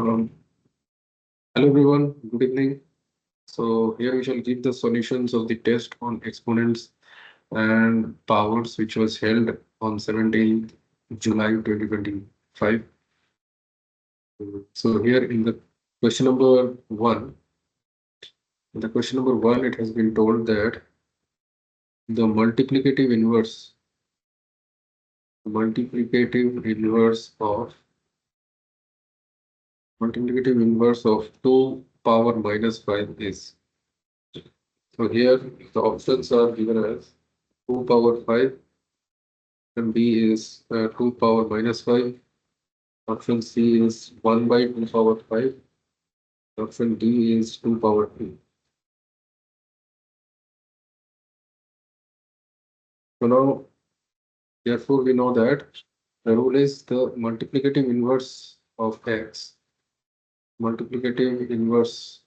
Um, Hello everyone, good evening. So here we shall give the solutions of the test on exponents and powers which was held on 17th July 2025. So here in the question number one, it has been told that the multiplicative inverse of 2 power minus 5 is. So here the options are given as 2 power 5 and B is 2 power minus 5. Option C is 1 by 2 power 5. Option D is 2 power 2. So now, therefore, we know that the rule is the multiplicative inverse of x. Multiplicative inverse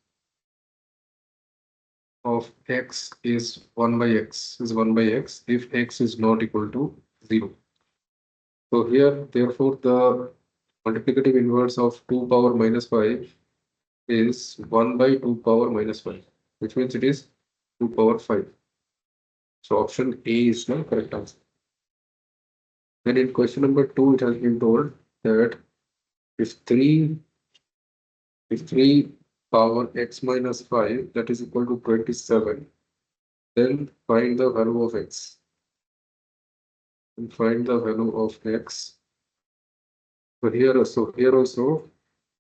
of x is 1 by x if x is not equal to 0. So here, therefore, the multiplicative inverse of 2 power minus 5 is 1 by 2 power minus 5, which means it is 2 power 5. So option A is the correct answer. Then in question number 2, it has been told that if 3 power x minus 5 that is equal to 27, then find the value of x. And find the value of x. So here also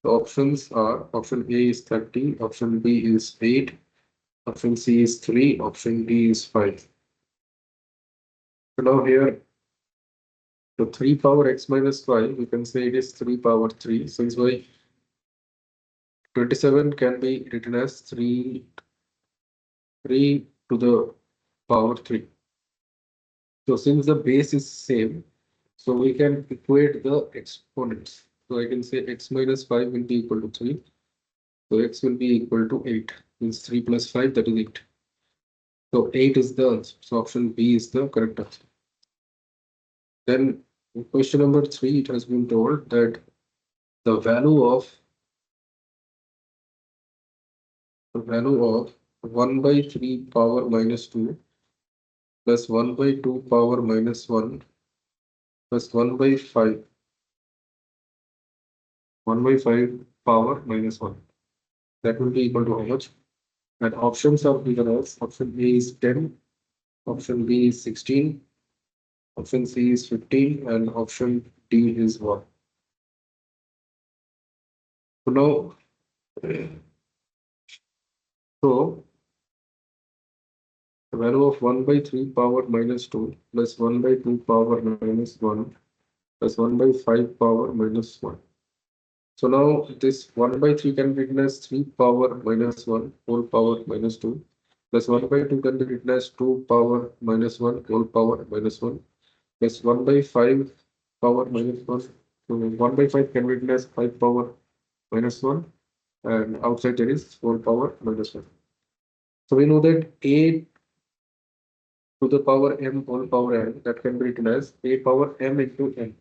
the options are option A is 30, option B is 8, option C is 3, option D is 5. So now here the 3 power x minus 5, we can say it is 3 power 3, since why 27 can be written as 3 to the power 3. So since the base is same, so we can equate the exponents. So I can say x minus 5 will be equal to 3. So x will be equal to 8. Means 3 plus 5, that is 8. So 8 is the answer. So option B is the correct answer. Then in question number 3, it has been told that the value of 1 by 3 power minus 2 plus 1 by 2 power minus 1 plus 1 by 5 power minus 1. That will be equal to how much? And options are given as option A is 10, option B is 16, option C is 15, and option D is 1. So now, so the value of 1 by 3 power minus 2 plus 1 by 2 power minus 1 plus 1 by 5 power minus 1. So now this 1 by 3 can be written as 3 power minus 1 whole power minus 2 plus 1 by 2 can be written as 2 power minus 1 whole power minus 1 plus 1 by 5 power minus 1. So 1 by 5 can be written as 5 power minus 1 and outside there is 4 power minus 1. So we know that a to the power m whole power n that can be written as a power m into n.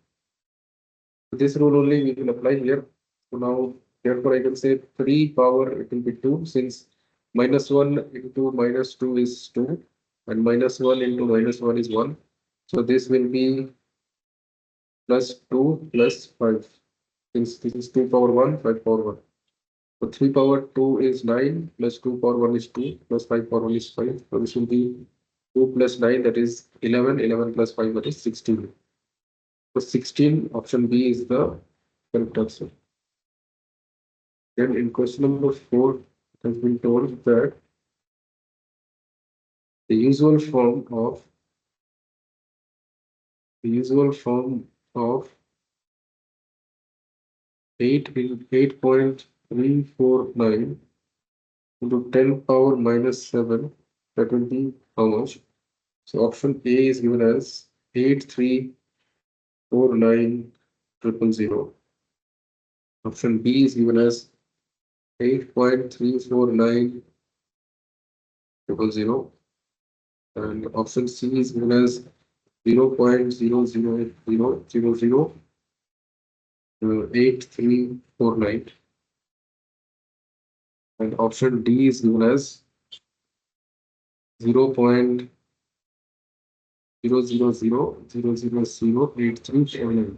So this rule only we will apply here. So now therefore I can say 3 power it will be 2 since minus 1 into minus 2 is 2 and minus 1 into minus 1 is 1. So this will be plus 2 plus 5 since this is 2 power 1, 5 power 1. So 3 power 2 is 9 plus 2 power 1 is 2 plus 5 power 1 is 5. So this will be 2 plus 9 that is 11, 11 plus 5 that is 16. So 16 option B is the correct answer. Then in question number 4, it has been told that the usual form of 8.349 into 10 power minus 7, that will be how much? So option A is given as 8,349,000. Option B is given as 8.349,000. And option C is given as 0.0008349. and option D is given as 0.000008379.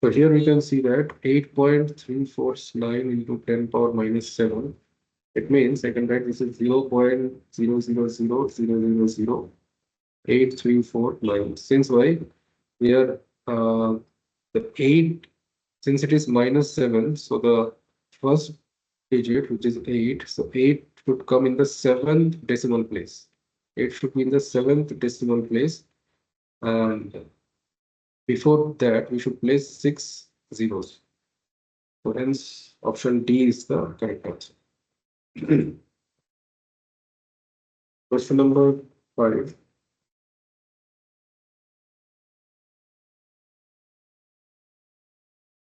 So here we can see that 8.349 into 10 power minus 7. It means I can write this is 0.000008349. Since why? Here the 8, since it is minus 7, so the first digit, which is 8, so 8 should come in the 7th decimal place. 8 should be in the 7th decimal place, and before that we should place 6 zeros. So hence option D is the correct answer. Question number 5.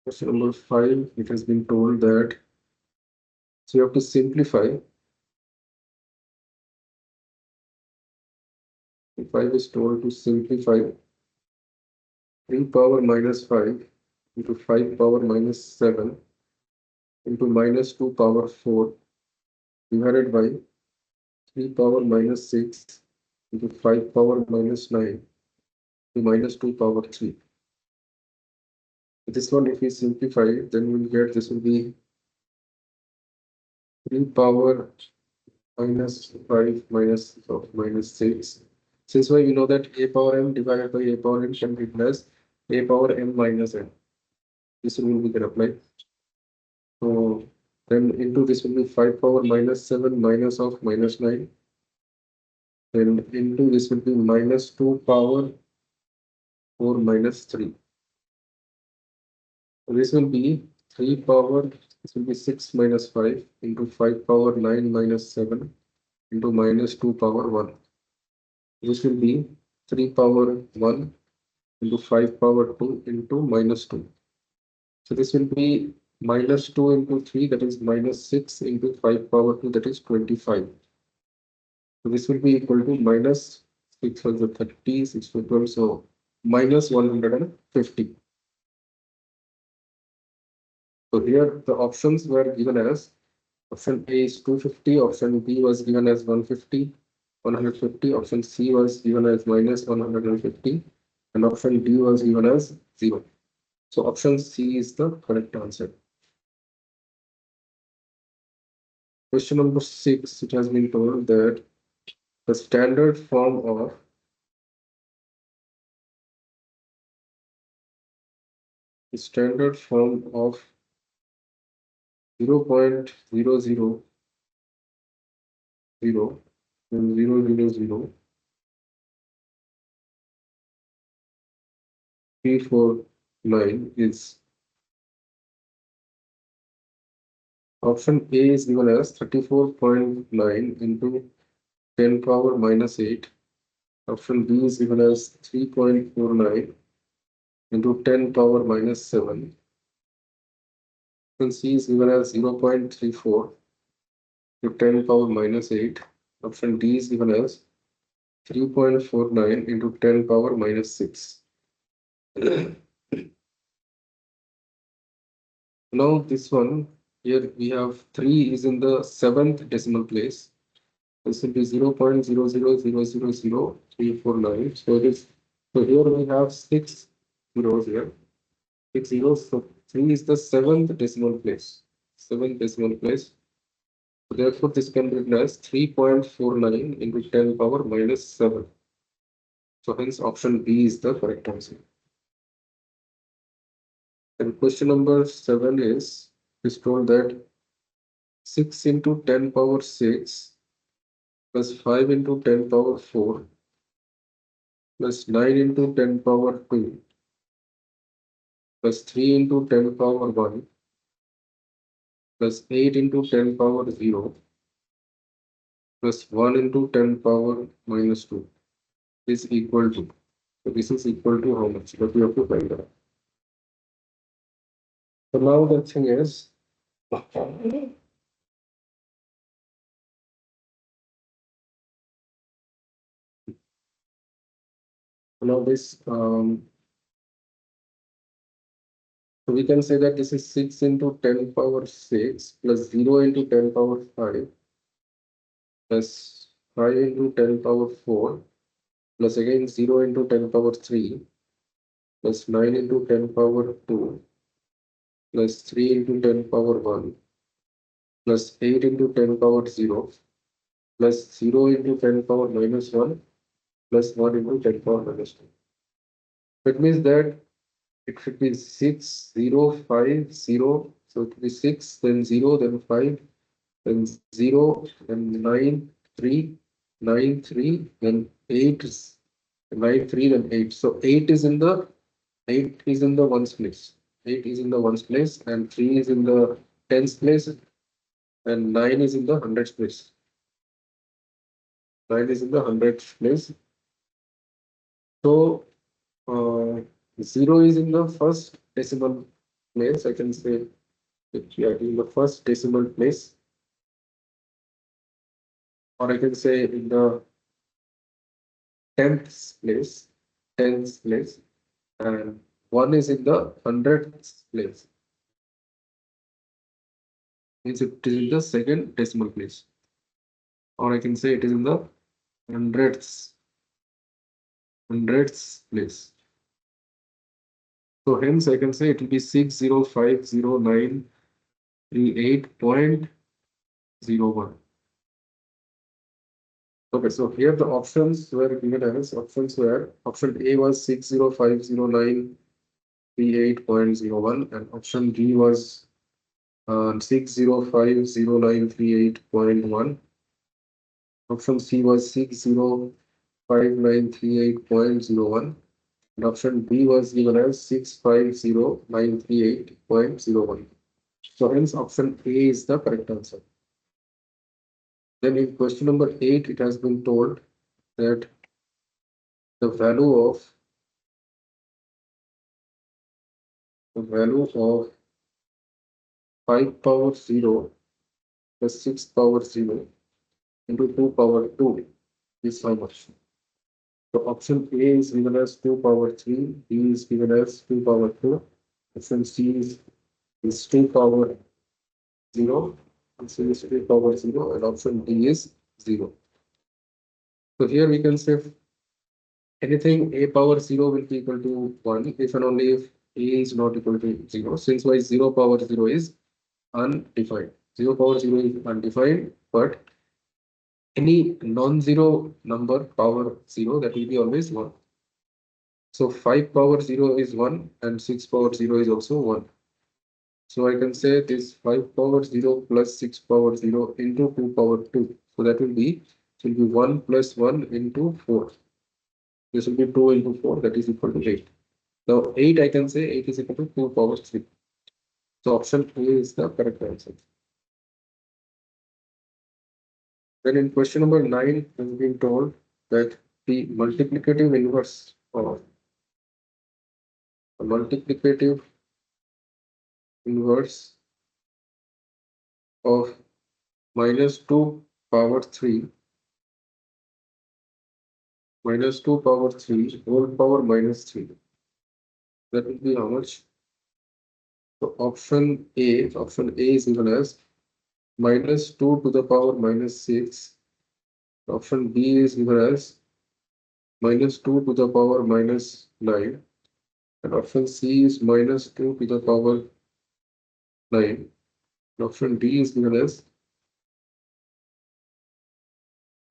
Question number 5, it has been told that, so you have to simplify. 5 is told to simplify 3 power minus 5 into 5 power minus 7 into minus 2 power 4 divided by 3 power minus 6 into 5 power minus 9 to minus 2 power 3. This one, if we simplify it, then we'll get this will be 3 power minus 5 minus 6. Since why we know that a power m divided by a power n can be plus a power m minus n. This rule we can apply. So then into this will be 5 power minus 7 minus of minus 9. Then into this will be minus 2 power 4 minus 3. So this will be 3 power, this will be 6 minus 5 into 5 power 9 minus 7 into minus 2 power 1. This will be 3 power 1 into 5 power 2 into minus 2. So this will be minus 2 into 3, that is minus 6 into 5 power 2, that is 25. So this will be equal to minus 6 was the 30, 6 for 12, so minus 150. So here the options were given as option A is 250, option B was given as 150, 150, option C was given as minus 150, and option D was given as 0. So option C is the correct answer. Question number 6, it has been told that the standard form of the standard form of 0.000 and 0.000 349 is option A is given as 34.9 into 10 power minus 8. Option B is given as 3.49 into 10 power minus 7. Option C is given as 0.34 to 10 power minus 8. Option D is given as 3.49 into 10 power minus 6. Now this one, here we have 3 is in the 7th decimal place. This will be 0.000000349. So here we have 6 zeros here. 6 zeros. So 3 is the 7th decimal place. 7th decimal place. So therefore, this can be written as 3.49 into 10 power minus 7. So hence option B is the correct answer. And question number 7 is told that 6 into 10 power 6 plus 5 into 10 power 4 plus 9 into 10 power 2 plus 3 into 10 power 1 plus 8 into 10 power 0 plus 1 into 10 power minus 2 is equal to. So this is equal to how much? But we have to find out. So now the thing is, now this So we can say that this is 6 into 10 power 6 plus 0 into 10 power 5 plus 5 into 10 power 4 plus again 0 into 10 power 3 plus 9 into 10 power 2 plus 3 into 10 power 1 plus 8 into 10 power 0 plus 0 into 10 power minus 1 plus 1 into 10 power minus 2. That means that it should be 6, 0, 5, 0. So it will be 6, then 0, then 5, then 0, then 9, 3, 9, 3, then 8, 9, 3, then 8. So 8 is in the ones place. 8 is in the ones place, and 3 is in the tens place, and 9 is in the hundreds place. 9 is in the hundreds place. So 0 is in the first decimal place. I can say in the first decimal place, or I can say in the tenth place, and 1 is in the hundredth place. Means it is in the second decimal place, or I can say it is in the hundredths place. So hence I can say it will be 6050938.01. Okay, so here the options were given as option A was 6050938.01 and option B was 6050938.1. Option C was 605938.01 and option B was given as 650938.01. So hence option A is the correct answer. Then in question number 8, it has been told that the value of 5 power 0 plus 6 power 0 into 2 power 2 is how much? So option A is given as 2 power 3, B is given as 2 power 2, option C is 2 power 0, C is 2 power 0, and option D is 0. So here we can say anything A power 0 will be equal to 1 if and only if A is not equal to 0, since why 0 power 0 is undefined. 0 power 0 is undefined, but any non-zero number power 0, that will be always 1. So 5 power 0 is 1 and 6 power 0 is also 1. So I can say this 5 power 0 plus 6 power 0 into 2 power 2. So that will be 1 plus 1 into 4. This will be 2 into 4, that is equal to 8. Now 8, I can say 8 is equal to 2 power 3. So option A is the correct answer. Then in question number 9, has been told that the multiplicative inverse of minus 2 power 3 whole power minus 3. That will be how much? So option A is given as minus 2 to the power minus 6. Option B is given as minus 2 to the power minus 9. And option C is minus 2 to the power 9. And option D is given as,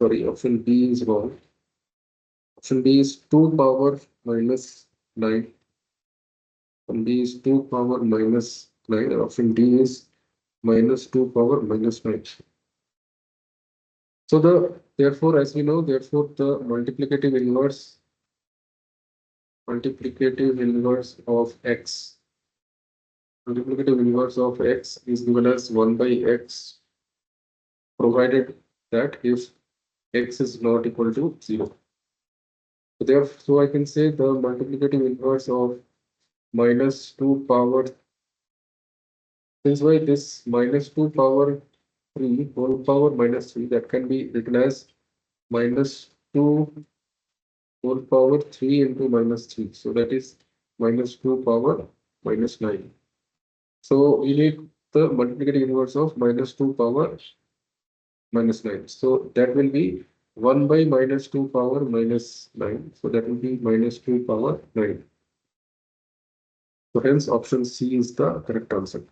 sorry, option B is wrong. Option B is 2 power minus 9. Option B is 2 power minus 9. And option D is minus 2 power minus 9. So therefore, as we know, the multiplicative inverse of x is given as 1 by x, provided that if x is not equal to 0. So I can say the multiplicative inverse of minus 2 power, since why this minus 2 power 3 whole power minus 3, that can be written as minus 2 whole power 3 into minus 3. So that is minus 2 power minus 9. So we need the multiplicative inverse of minus 2 power minus 9. So that will be 1 by minus 2 power minus 9. So that will be minus 2 power 9. So hence option C is the correct answer.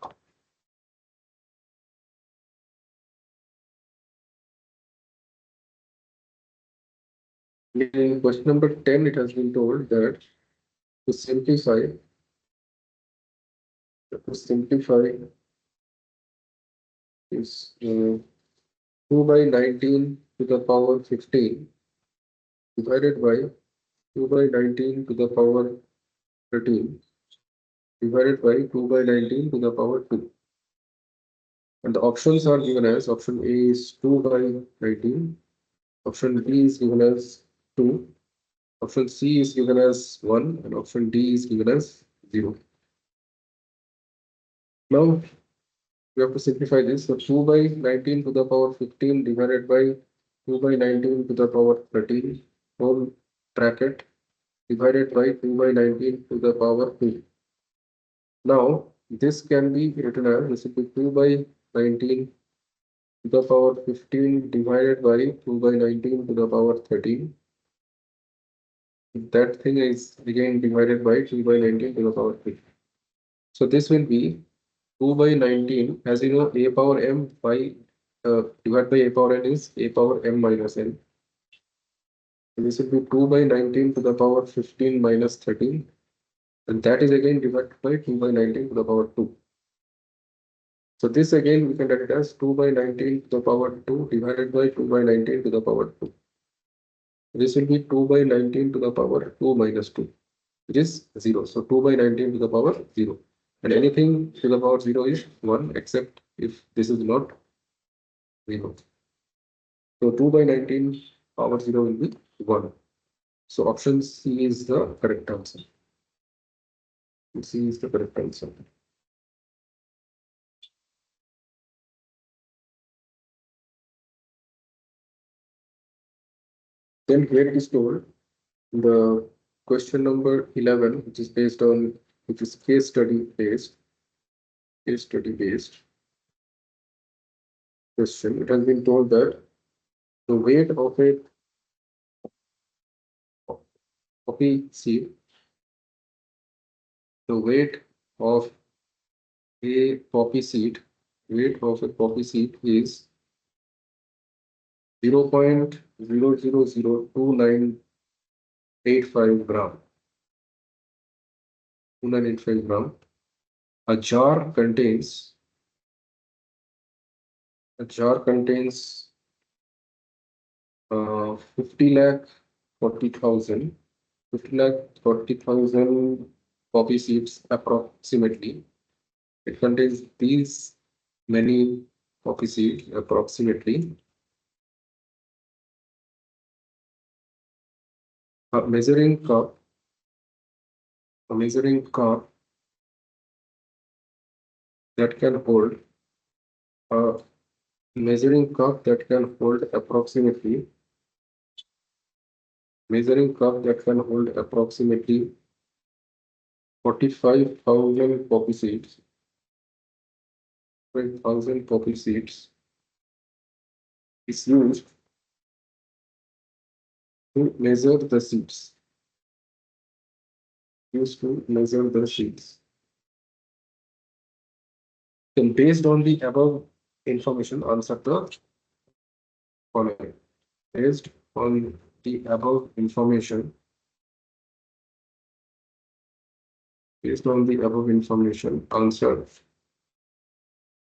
In question number 10, it has been told that to simplify is 2 by 19 to the power 15 divided by 2 by 19 to the power 13 divided by 2 by 19 to the power 2. And the options are given as option A is 2 by 19, option B is given as 2, option C is given as 1, and option D is given as 0. Now we have to simplify this. So 2 by 19 to the power 15 divided by 2 by 19 to the power 13 whole bracket divided by 2 by 19 to the power 2. Now this can be written as this will be 2 by 19 to the power 15 divided by 2 by 19 to the power 13. That thing is again divided by 2 by 19 to the power 3. So this will be 2 by 19, as you know, a power m by divided by a power n is a power m minus n. So this will be 2 by 19 to the power 15 minus 13. And that is again divided by 2 by 19 to the power 2. So this again we can write it as 2 by 19 to the power 2 divided by 2 by 19 to the power 2. This will be 2 by 19 to the power 2 minus 2, which is 0. So 2 by 19 to the power 0. And anything to the power 0 is 1, except if this is not 0. So 2 by 19 power 0 will be 1. So option C is the correct answer. C is the correct answer. Then here it is told the question number 11, which is based on, which is case study based question. It has been told that the weight of a poppy seed, the weight of a poppy seed, is 0.000298 gram. 2985 gram. A jar contains 50 lakh 40,000 poppy seeds approximately. It contains these many poppy seeds approximately. A measuring cup that can hold a measuring cup that can hold approximately 45,000 poppy seeds. 5,000 poppy seeds is used to measure the seeds. Then based on the above information, answer the following. Based on the above information, answer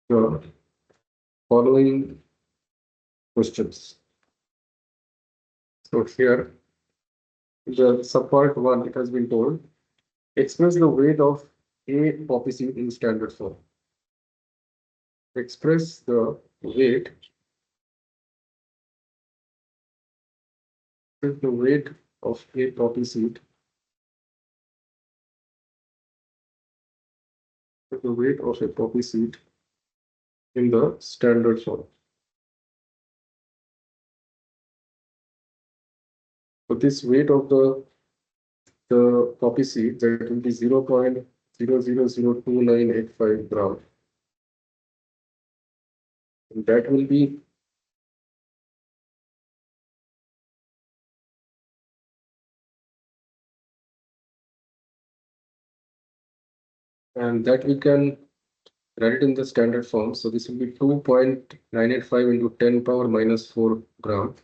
the following questions. So here, the subpart 1, it has been told, express the weight of a poppy seed in standard form. Express the weight of a poppy seed in the standard form. So this weight of the poppy seed, that will be 0.000298 0.002985 gram. And that will be and that we can write it in the standard form. So this will be 2.985 into 10 power minus 4 gram.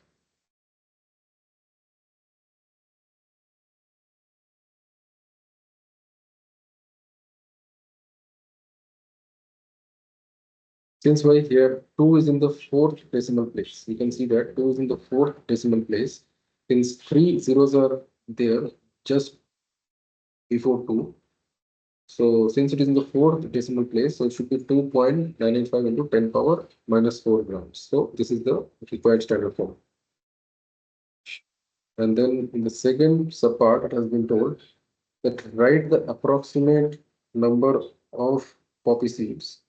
Since why here 2 is in the fourth decimal place, you can see that 2 is in the fourth decimal place. Since 3 zeros are there just before 2. So since it is in the fourth decimal place, so it should be 2.985 into 10 power minus 4 grams. So this is the required standard form. And then in the second subpart, it has been told that write the approximate number of poppy seeds.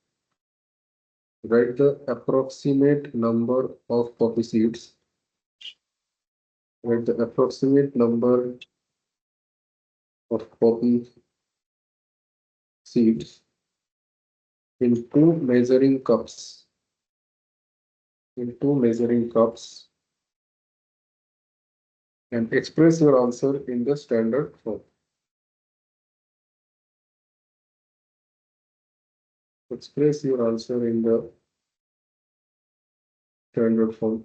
Write the approximate number of poppy seeds. Write the approximate number of poppy seeds in two measuring cups. In two measuring cups, and express your answer in the standard form. Express your answer in the standard form.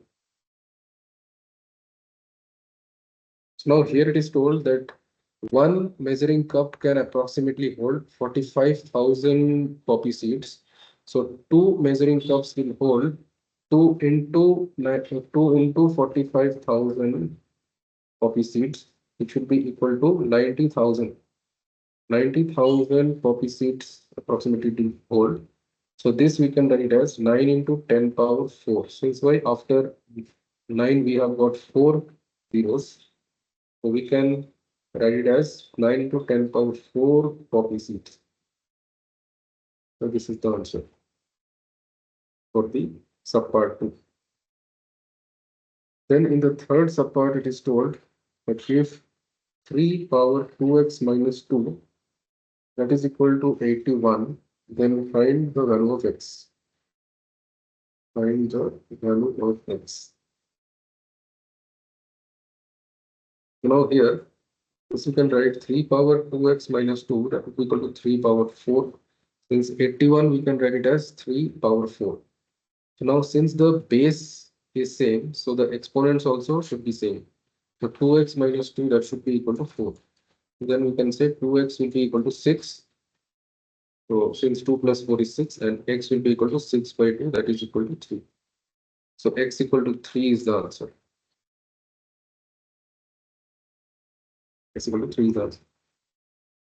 So now here it is told that one measuring cup can approximately hold 45,000 poppy seeds. So two measuring cups will hold 2 into 45,000 poppy seeds, which should be equal to 90,000. 90,000 poppy seeds approximately to hold. So this we can write it as 9 into 10 power 4. Since why after 9 we have got 4 zeros. So we can write it as 9 into 10 power 4 poppy seeds. So this is the answer for the subpart 2. Then in the third subpart it is told that if 3 power 2x minus 2 that is equal to 81, then find the value of x. Find the value of x. Now here, this you can write 3 power 2x minus 2 that will be equal to 3 power 4. Since 81, we can write it as 3 power 4. So now since the base is same, so the exponents also should be same. So 2x minus 2 that should be equal to 4. Then we can say 2x will be equal to 6. So since 2 plus 4 is 6 and x will be equal to 6 by 2 that is equal to 3. So x equal to 3 is the answer. X equal to 3 is the answer.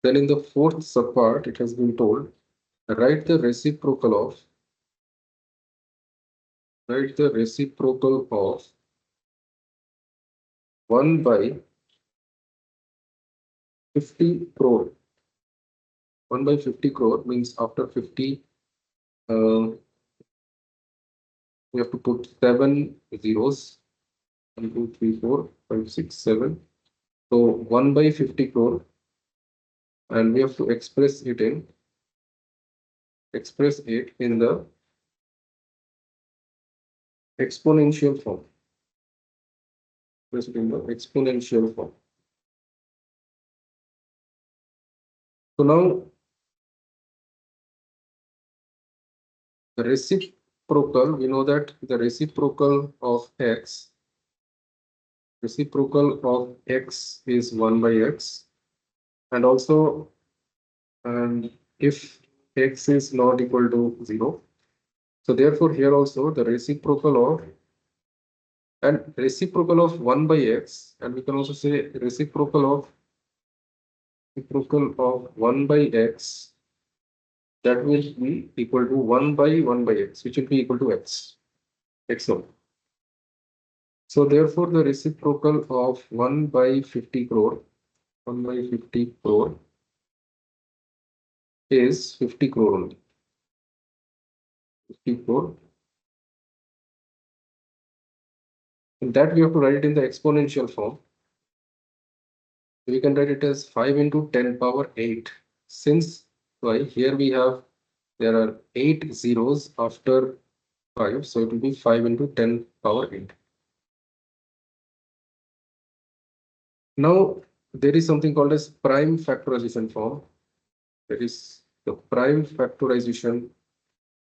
Then in the fourth subpart, it has been told, write the reciprocal of 1 by 50 crore. 1 by 50 crore means after 50, we have to put 7 zeros. 1, 2, 3, 4, 5, 6, 7. So 1 by 50 crore, and we have to express it in the exponential form. Express it in the exponential form. So now the reciprocal, we know that the reciprocal of x is 1 by x, and also if x is not equal to 0, so therefore here also the reciprocal of 1 by x, and we can also say reciprocal of 1 by x, that will be equal to 1 by x, which will be equal to x naught. So therefore the reciprocal of 1 by 50 crore is 50 crore only. 50 crore. And that we have to write it in the exponential form. We can write it as 5 into 10 power 8. Since why here we have, there are 8 zeros after 5, so it will be 5 into 10 power 8. Now there is something called as prime factorization form. That is the prime factorization.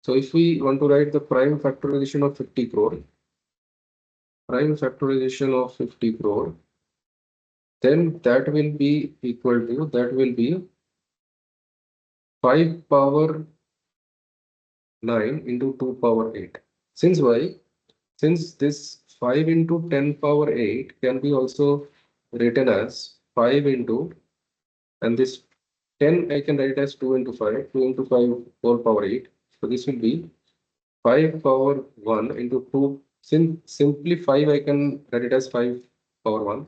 So if we want to write the prime factorization of 50 crore, then that will be equal to, that will be 5 power 9 into 2 power 8. Since why? Since this 5 into 10 power 8 can be also written as 5 into, and this 10 I can write as 2 into 5, 2 into 5 whole power 8. So this will be 5 power 1 into 2. Simply 5 I can write it as 5 power 1.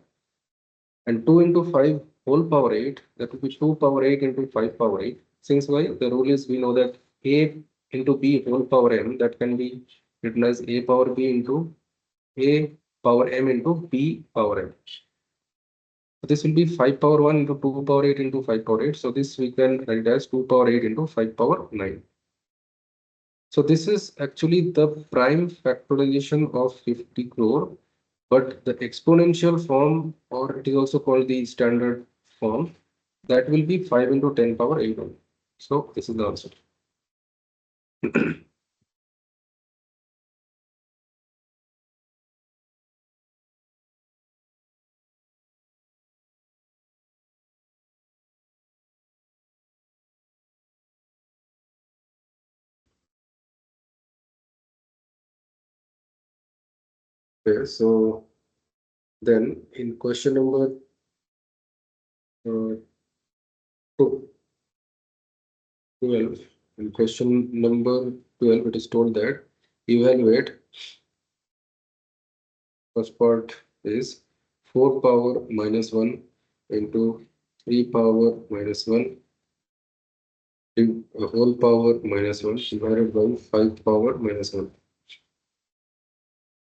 And 2 into 5 whole power 8, that will be 2 power 8 into 5 power 8. Since why? The rule is, we know that a into b whole power m, that can be written as a power b into a power m into b power m. So this will be 5 power 1 into 2 power 8 into 5 power 8. So this we can write as 2 power 8 into 5 power 9. So this is actually the prime factorization of 50 crore, but the exponential form, or it is also called the standard form, that will be 5 into 10 power 8. So this is the answer. Okay, so then in question number 12, in question number 12, it is told that evaluate, first part is 4 power minus 1 into 3 power minus 1 whole power minus 1 divided by 5 power minus 1.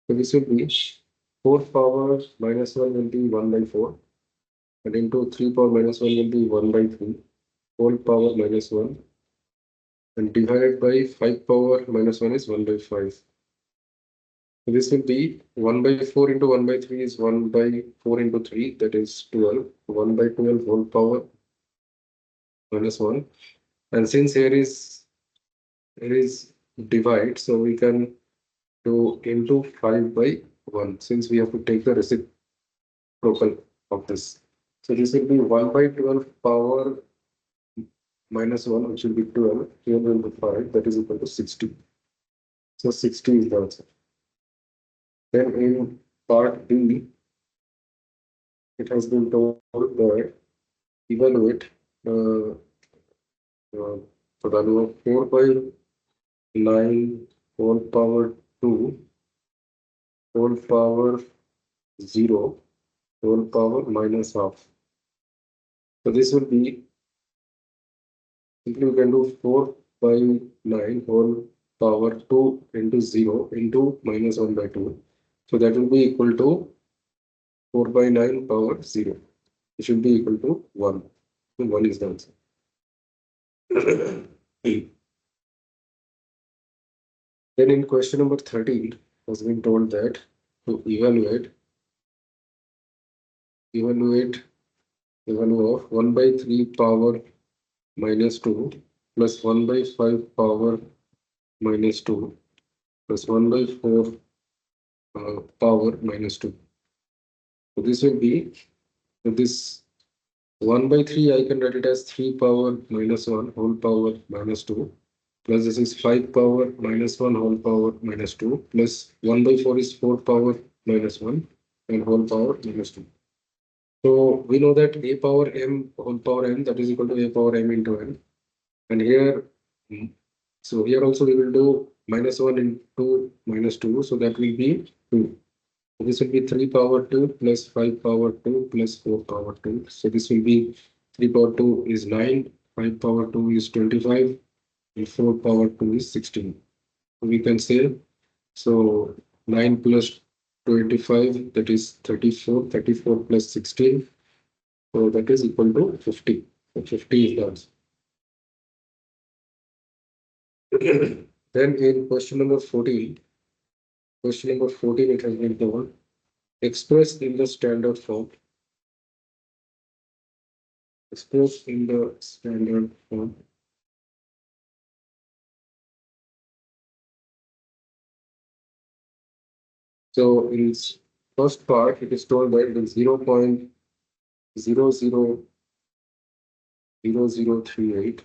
So this will be 4 power minus 1 will be 1 by 4, and into 3 power minus 1 will be 1 by 3 whole power minus 1, and divided by 5 power minus 1 is 1 by 5. So this will be 1 by 4 into 1 by 3 is 1 by 4 into 3, that is 12. 1 by 12 whole power minus 1. And since here is divide, so we can do into 5 by 1, since we have to take the reciprocal of this. So this will be 1 by 12 power minus 1, which will be 12. 12 into 5, that is equal to 60. So 60 is the answer. Then in part B, it has been told that evaluate the value of 4 by 9 whole power 2 whole power 0 whole power minus half. So this will be, simply we can do 4 by 9 whole power 2 into 0 into minus 1 by 2. So that will be equal to 4 by 9 power 0. It should be equal to 1. So 1 is the answer. Then in question number 13, has been told that to evaluate the value of 1 by 3 power minus 2 plus 1 by 5 power minus 2 plus 1 by 4 power minus 2. So this will be, so this 1 by 3 I can write it as 3 power minus 1 whole power minus 2, plus this is 5 power minus 1 whole power minus 2, plus 1 by 4 is 4 power minus 1 and whole power minus 2. So we know that a power m whole power n, that is equal to a power m into n. And here, so here also we will do minus 1 into minus 2, so that will be 2. So this will be 3 power 2 plus 5 power 2 plus 4 power 2. So this will be 3 power 2 is 9, 5 power 2 is 25, and 4 power 2 is 16. So we can say, so 9 plus 25, that is 34, 34 plus 16. So that is equal to 50. So 50 is the answer. Then in question number 14, it has been told, express in the standard form. Express in the standard form. So in its first part, it is told that it is 0.000038.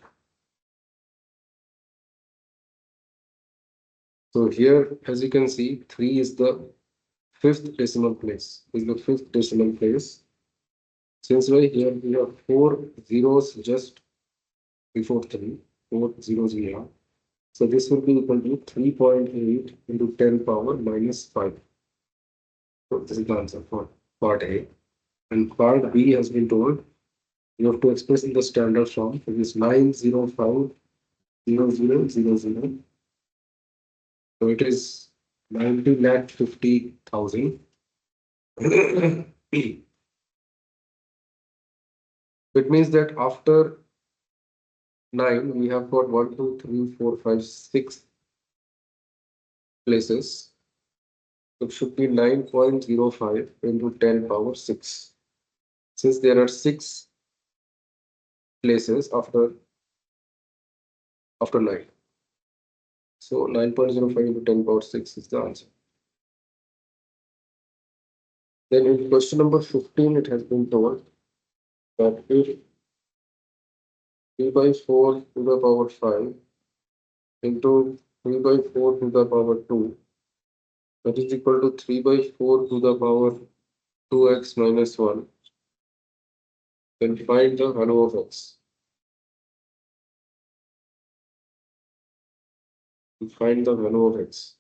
So here, as you can see, 3 is the fifth decimal place. Since here we have 4 zeros just before 3, 4 zeros we have. So this will be equal to 3.8 into 10 power minus 5. So this is the answer for part A. And part B has been told you have to express in the standard form. It is 9050000. So it is 90,50,000. It means that after 9, we have got 1, 2, 3, 4, 5, 6 places. So it should be 9.05 into 10 power 6. Since there are 6 places after 9. So 9.05 into 10 power 6 is the answer. Then in question number 15, it has been told that if 3 by 4 to the power 5 into 3 by 4 to the power 2, that is equal to 3 by 4 to the power 2x minus 1, then find the value of x. Find the value of x.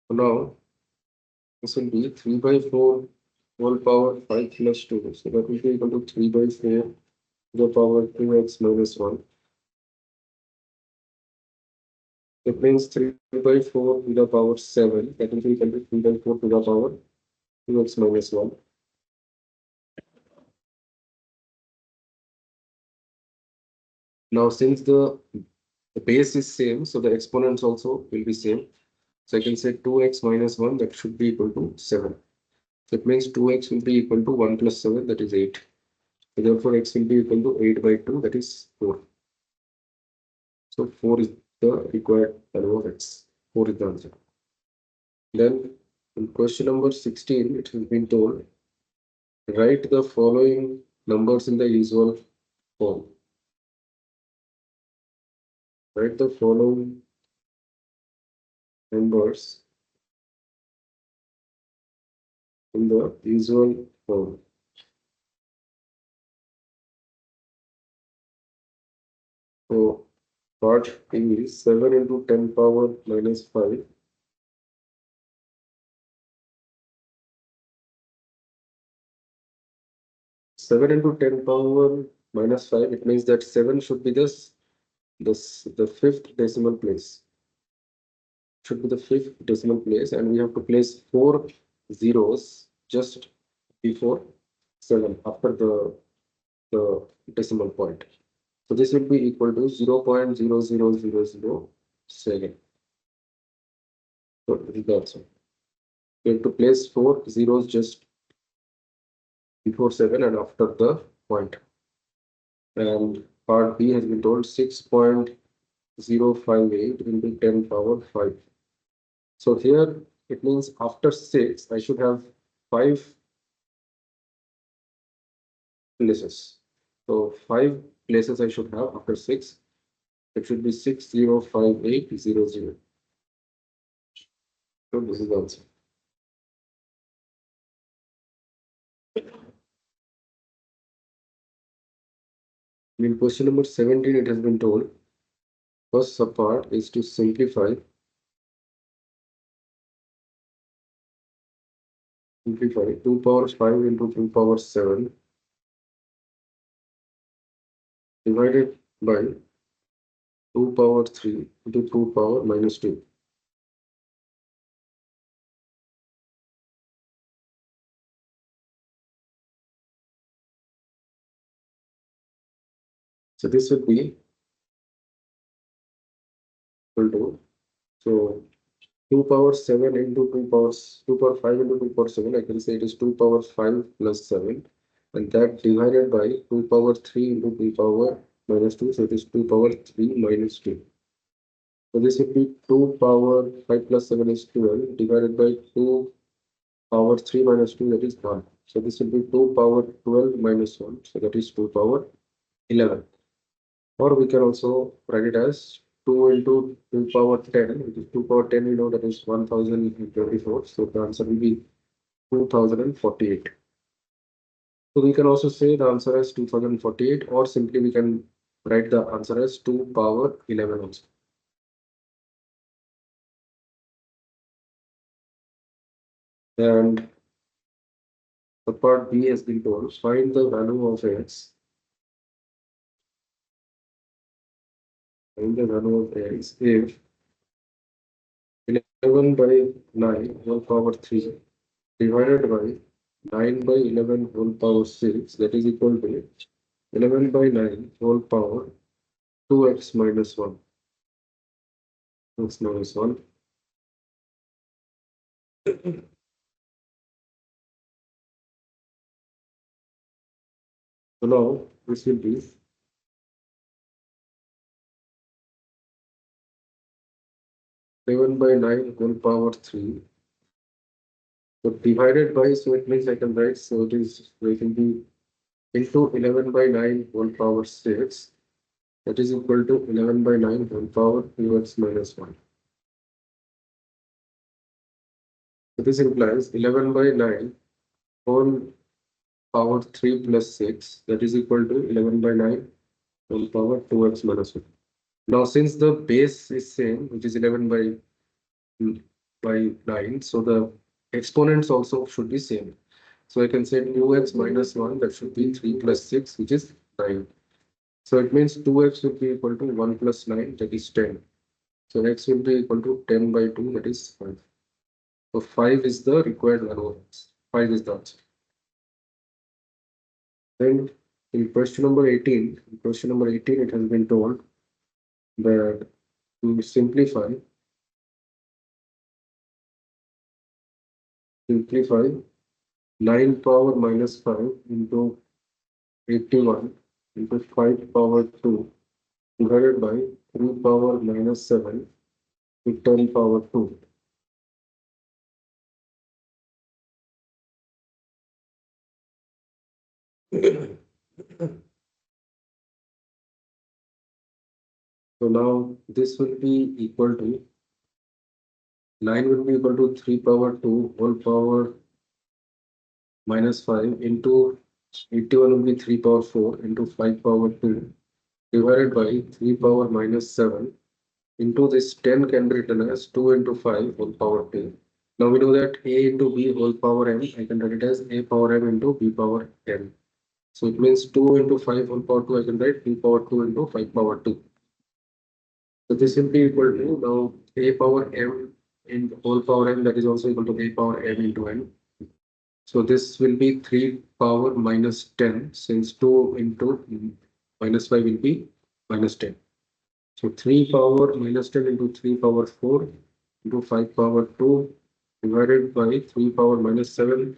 So now, this will be 3 by 4 whole power 5 plus 2. So that will be equal to 3 by 4 to the power 2x minus 1. That means 3 by 4 to the power 7. That will be equal to 3 by 4 to the power 2x minus 1. Now, since the base is same, so the exponents also will be same. So I can say 2x minus 1, that should be equal to 7. That means 2x will be equal to 1 plus 7, that is 8. So therefore, x will be equal to 8 by 2, that is 4. So 4 is the required value of x. 4 is the answer. Then in question number 16, it has been told, write the following numbers in the usual form. Write the following numbers in the usual form. So part A is 7 into 10 power minus 5. 7 into 10 power minus 5, it means that 7 should be the fifth decimal place. Should be the fifth decimal place, and we have to place 4 zeros just before 7 after the decimal point. So this will be equal to 0.00007. So this is the answer. We have to place 4 zeros just before 7 and after the point. And part B has been told 6.058 into 10 power 5. So here it means after 6, I should have 5 places. So 5 places I should have after 6. It should be 605800. So this is the answer. In question number 17, it has been told, first subpart is to simplify 2 power 5 into 2 power 7 divided by 2 power 3 into 2 power minus 2. So this would be equal to, so 2 power 7 into 2 power 5 into 2 power 7, I can say it is 2 power 5 plus 7, and that divided by 2 power 3 into 2 power minus 2, so it is 2 power 3 minus 2. So this would be 2 power 5 plus 7 is 12 divided by 2 power 3 minus 2, that is 1. So this will be 2 power 12 minus 1, so that is 2 power 11. Or we can also write it as 2 into 2 power 10, which is 2 power 10, we know that is 1024. So the answer will be 2048. So we can also say the answer as 2048, or simply we can write the answer as 2 power 11 also. And the part B has been told, find the value of x. Find the value of x if 11 by 9 whole power 3 divided by 9 by 11 whole power 6, that is equal to 11 by 9 whole power 2x minus 1. X minus 1. So now this will be 11 by 9 whole power 3. So divided by, so it means I can write, so it is, so it will be into 11 by 9 whole power 6. That is equal to 11 by 9 whole power 2x minus 1. So this implies 11 by 9 whole power 3 plus 6, that is equal to 11 by 9 whole power 2x minus 1. Now since the base is same, which is 11 by 9, so the exponents also should be same. So I can say 2x minus 1, that should be 3 plus 6, which is 9. So it means 2x will be equal to 1 plus 9, that is 10. So x will be equal to 10 by 2, that is 5. So 5 is the required value of x. 5 is the answer. Then in question number 18, it has been told that to simplify 9 power minus 5 into 81 into 5 power 2 divided by 3 power minus 7 to 10 power 2. So now this will be equal to 9 will be equal to 3 power 2 whole power minus 5 into 81 will be 3 power 4 into 5 power 2 divided by 3 power minus 7 into this 10 can be written as 2 into 5 whole power 2. Now we know that a into b whole power m, I can write it as a power m into b power n. So it means 2 into 5 whole power 2, I can write b power 2 into 5 power 2. So this will be equal to now a power m in whole power n, that is also equal to a power m into n. So this will be 3 power minus 10, since 2 into minus 5 will be minus 10. So 3 power minus 10 into 3 power 4 into 5 power 2 divided by 3 power minus 7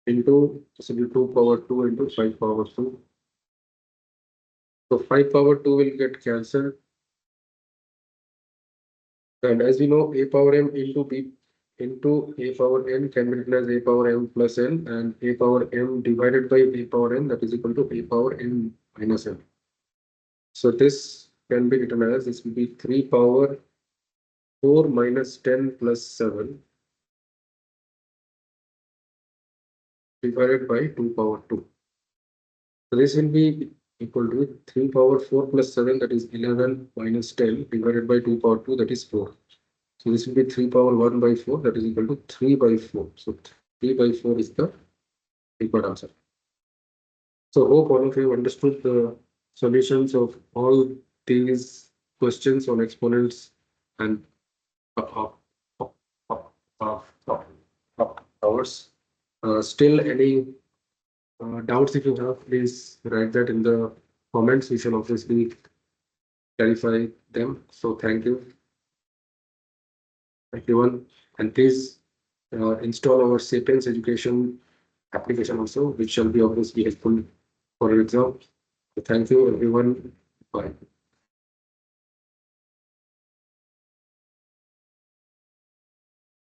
into 2 power 2 into 5 power 2. So 5 power 2 will get cancelled. And as we know, a power m into b into a power n can be written as a power m plus n, and a power m divided by a power n, that is equal to a power n minus n. So this can be written as, this will be 3 power 4 minus 10 plus 7 divided by 2 power 2. So this will be equal to 3 power 4 plus 7, that is 11 minus 10 divided by 2 power 2, that is 4. So this will be 3 power 1 by 4, that is equal to 3 by 4. So 3 by 4 is the required answer. So hope all of you understood the solutions of all these questions on exponents and powers. Still any doubts if you have, please write that in the comments, we shall obviously clarify them. So thank you, everyone. And please install our Sapience education application also, which shall be obviously helpful for your exam. So thank you, everyone. Bye.